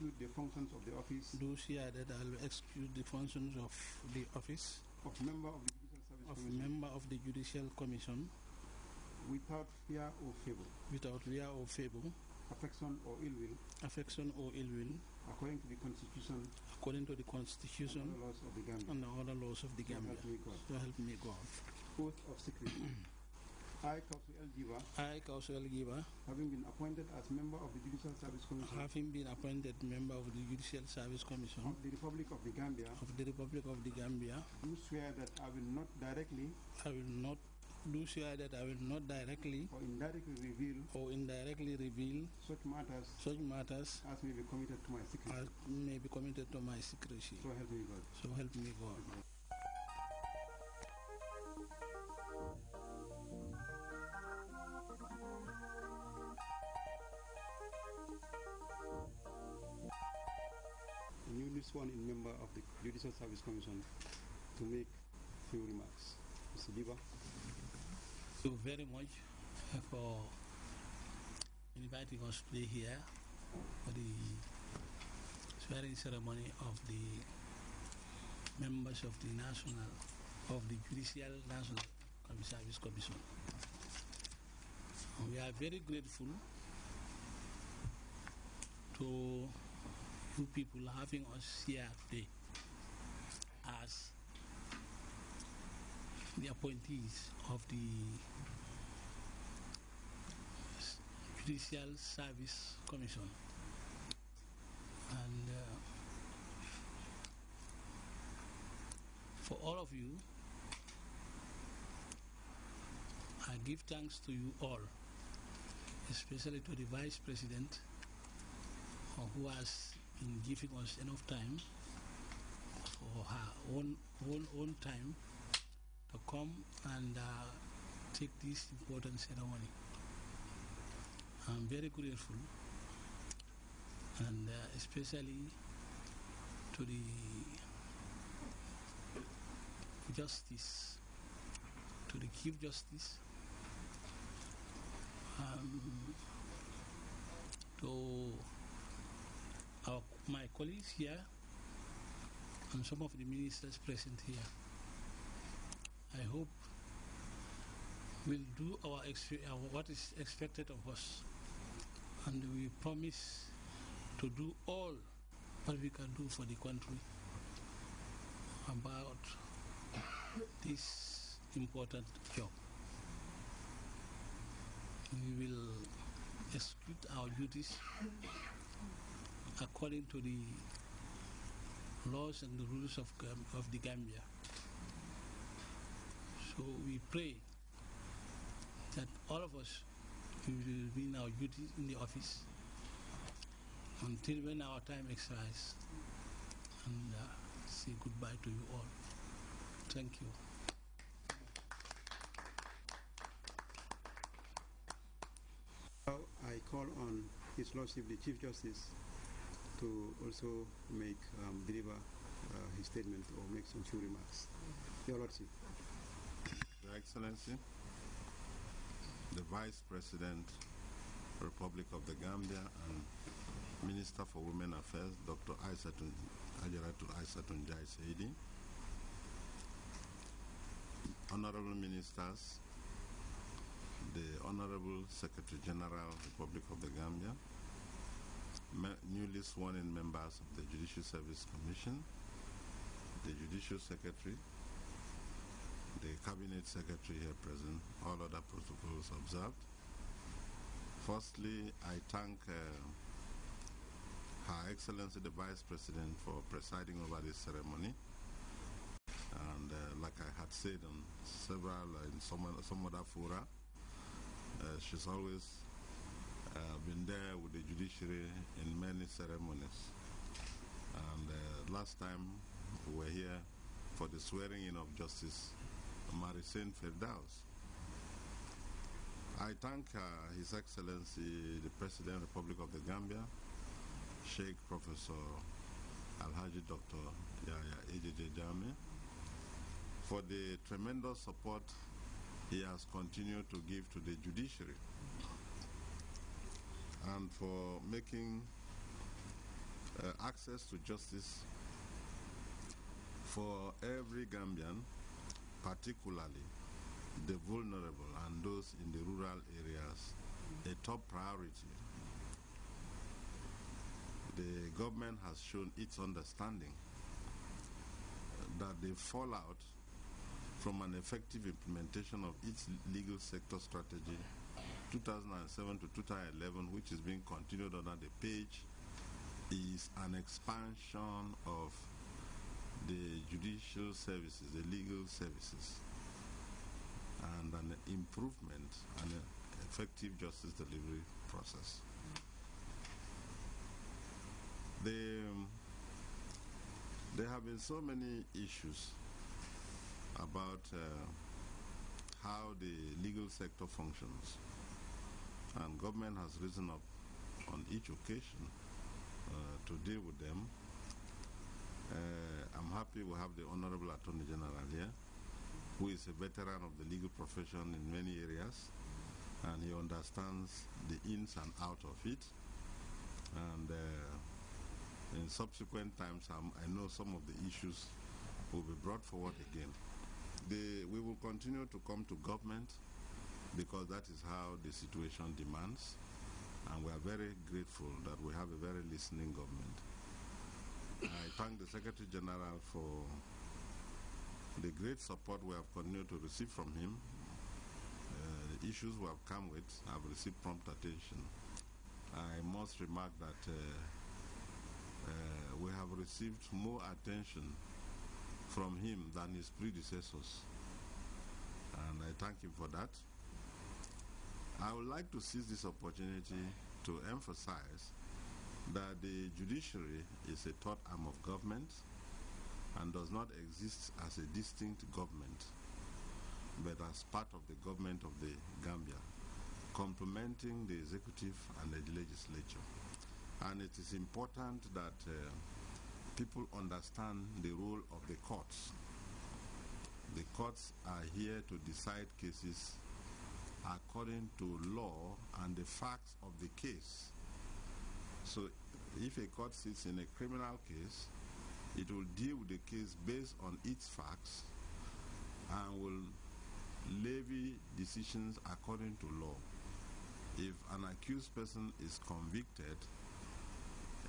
execute the functions of the office. Do swear that I will execute the functions of the office Of member of the Judicial Service Commission. Member of the Judicial Commission. Without fear or favor. Without fear or favor. Affection or ill will. Affection or ill will. According to the Constitution. According to the Constitution. And the laws of the Gambia. And the other laws of the Gambia. So help me God. Oath of secrecy. I, Kausu El Jiba. I, Kausu El Jiba. Having been appointed as member of the Judicial Service Commission. Having been appointed member of the Judicial Service Commission. Of the Republic of the Gambia. Of the Republic of the Gambia. Do swear that I will not directly. Do swear that I will not directly or indirectly reveal such matters as may be committed to my secrecy. So help me God. So help me God. Newly sworn in member of the Judicial Service Commission to make few remarks. Mr. Jiba. Thank you very much for inviting us today here for the swearing ceremony of the members of the Judicial National Service Commission. We are very grateful to you people having us here today as the appointees of the Judicial Service Commission. And for all of you, I give thanks to you all, especially to the Vice President, who has been giving us enough time for her own time to come and take this important ceremony. I'm very grateful, and especially to the Justice, to the Chief Justice, to my colleagues here, and some of the ministers present here. I hope we'll do what is expected of us, and we promise to do all what we can do for the country about this important job. We will execute our duties according to the laws and the rules of the Gambia. So we pray that all of us will be in our duties in the office until when our time expires, and say goodbye to you all. Thank you. Now I call on His Lordship the Chief Justice to also deliver his statement or make some few remarks. Your Lordship. Your Excellency, the Vice President, Republic of the Gambia, and Minister for Women Affairs, Dr. Ajaratu Aisatun Jai Saidi, Honorable Ministers, the Honorable Secretary General, Republic of the Gambia, newly sworn in members of the Judicial Service Commission, the Judicial Secretary, the Cabinet Secretary here present, all other protocols observed. Firstly, I thank Her Excellency the Vice President for presiding over this ceremony. And like I had said on some other fora, she's always been there with the judiciary in many ceremonies. And last time we were here for the swearing in of Justice Maricene Firdaus. I thank His Excellency the President of the Republic of the Gambia, Sheikh Professor Alhaji Dr. Yahya Ejeje Jammeh, for the tremendous support he has continued to give to the judiciary, and for making access to justice for every Gambian, particularly the vulnerable and those in the rural areas, a top priority. The government has shown its understanding that the fallout from an effective implementation of its legal sector strategy 2007 to 2011, which is being continued under the page, is an expansion of the judicial services, the legal services, and an improvement and an effective justice delivery process. There have been so many issues about how the legal sector functions, and government has risen up on each occasion to deal with them. I'm happy we have the Honorable Attorney General here, who is a veteran of the legal profession in many areas, and he understands the ins and outs of it. And in subsequent times, I know some of the issues will be brought forward again. We will continue to come to government because that is how the situation demands, and we are very grateful that we have a very listening government. I thank the Secretary General for the great support we have continued to receive from him. The issues we have come with have received prompt attention. I must remark that we have received more attention from him than his predecessors, and I thank him for that. I would like to seize this opportunity to emphasize that the judiciary is a third arm of government and does not exist as a distinct government, but as part of the government of the Gambia, complementing the executive and the legislature. And it is important that people understand the role of the courts. The courts are here to decide cases according to law and the facts of the case. So if a court sits in a criminal case, it will deal with the case based on its facts and will levy decisions according to law. If an accused person is convicted,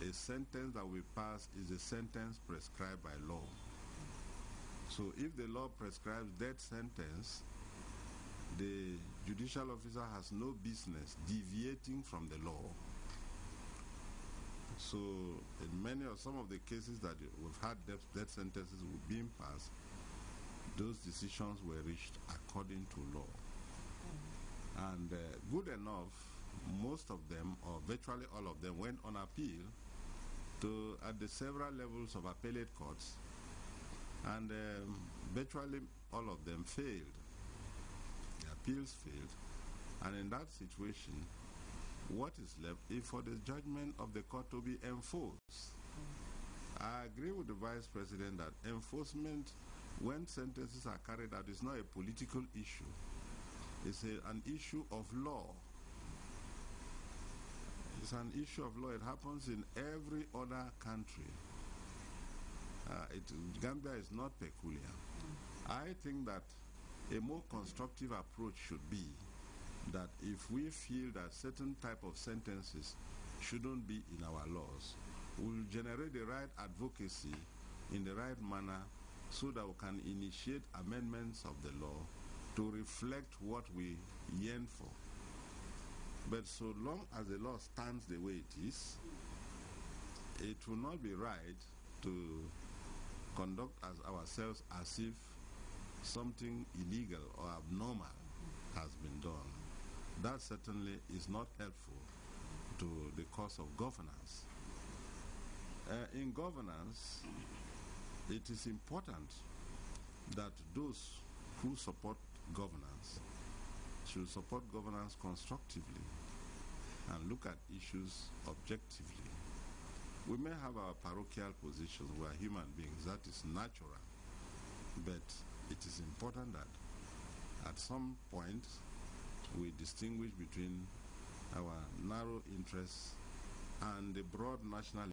a sentence that will pass is a sentence prescribed by law. So if the law prescribes death sentence, the judicial officer has no business deviating from the law. So in some of the cases that we've had death sentences being passed, those decisions were reached according to law. And good enough, most of them, or virtually all of them, went on appeal at the several levels of appellate courts, and virtually all of them failed. The appeals failed, and in that situation, what is left is for the judgment of the court to be enforced. I agree with the Vice President that enforcement, when sentences are carried out, is not a political issue. It's an issue of law. It's an issue of law. It happens in every other country. Gambia is not peculiar. I think that a more constructive approach should be that if we feel that certain type of sentences shouldn't be in our laws, we'll generate the right advocacy in the right manner so that we can initiate amendments of the law to reflect what we yearn for. But so long as the law stands the way it is, it will not be right to conduct ourselves as if something illegal or abnormal has been done. That certainly is not helpful to the cause of governance. In governance, it is important that those who support governance should support governance constructively and look at issues objectively. We may have our parochial positions. We are human beings. That is natural. But it is important that at some point we distinguish between our narrow interests and the broad national